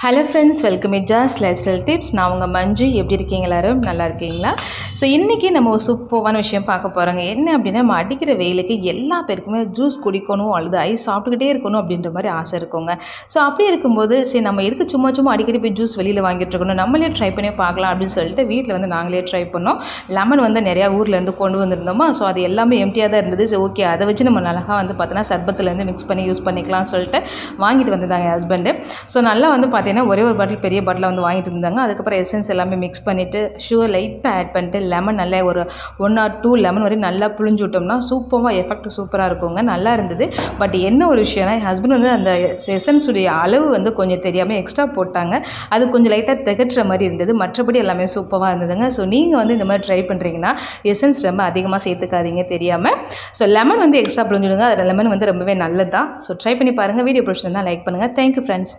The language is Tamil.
ஹலோ ஃப்ரெண்ட்ஸ், வெல்கம் ஜாஸ் லைஃப் ஸ்டைல் டிப்ஸ். நான் உங்கள் மஞ்சு. எப்படி இருக்கீங்க? எல்லாரும் நல்லா இருக்கீங்களா? ஸோ இன்றைக்கி நம்ம ஒரு சூப்பரான விஷயம் பார்க்க போகிறோங்க. என்ன அப்படின்னா, நம்ம அடிக்கிற வெயிலுக்கு எல்லா பேருக்குமே ஜூஸ் குடிக்கணும் அல்லது ஐஸ் சாப்பிட்டுக்கிட்டே இருக்கணும் அப்படின்ற மாதிரி ஆசை இருக்குங்க. ஸோ அப்படி இருக்கும்போது சரி நம்ம எதுக்கு சும்மா சும்மா அடிக்கடி போய் ஜூஸ் வெளியில் வாங்கிட்டு இருக்கணும், நம்மளே ட்ரை பண்ணி பார்க்கலாம் அப்படின்னு சொல்லிட்டு வீட்டில் வந்து நாங்களே ட்ரை பண்ணோம். லெமன் வந்து நிறையா ஊர்லேருந்து கொண்டு வந்திருந்தோமா, ஸோ அது எல்லாமே எம்டியாக தான் இருந்தது. ஸோ ஓகே, அதை வச்சு நம்ம அழகாக வந்து பார்த்தோன்னா சர்பத்துலேருந்து மிக்ஸ் பண்ணி யூஸ் பண்ணிக்கலாம்னு சொல்லிட்டு வாங்கிட்டு வந்திருந்தாங்க என் ஹஸ்பண்டு. ஸோ நல்லா வந்து பார்த்தீங்கன்னா ஒரே ஒரு பாட்டில் பெரிய பாட்டில் வந்து வாங்கிட்டு இருந்தாங்க. அதுக்கப்புறம் எசன்ஸ் எல்லாமே மிக்ஸ் பண்ணிவிட்டு சுகர் லைட்டாக ஆட் பண்ணிட்டு லெமன் நல்லா ஒரு 1 or 2 லெமன் வரையும் நல்லா புழிஞ்சு விட்டோம்னா சூப்பராக எஃபெக்ட் சூப்பராக இருக்குங்க. நல்லா இருந்தது. பட் என்ன ஒரு விஷயம்னா, என் ஹஸ்பண்ட் வந்து அந்த எசன்ஸுடைய அளவு வந்து கொஞ்சம் தெரியாமல் எக்ஸ்ட்ரா போட்டாங்க. அது கொஞ்சம் லைட்டாக திகட்டுற மாதிரி இருந்தது. மற்றபடி எல்லாமே சூப்பராக இருந்ததுங்க. ஸோ நீங்கள் வந்து இந்த மாதிரி ட்ரை பண்ணுறீங்கன்னா எசன்ஸ் ரொம்ப அதிகமாக சேர்த்துக்காதீங்க தெரியாமல். ஸோ லெமன் வந்து எக்ஸ்ட்ரா புழிஞ்சுடுங்க. அது லெமன் வந்து ரொம்பவே நல்லது தான். ஸோ ட்ரை பண்ணி பாருங்கள். வீடியோ பிடிச்சிருந்தா லைக் பண்ணுங்கள். Thank you friends.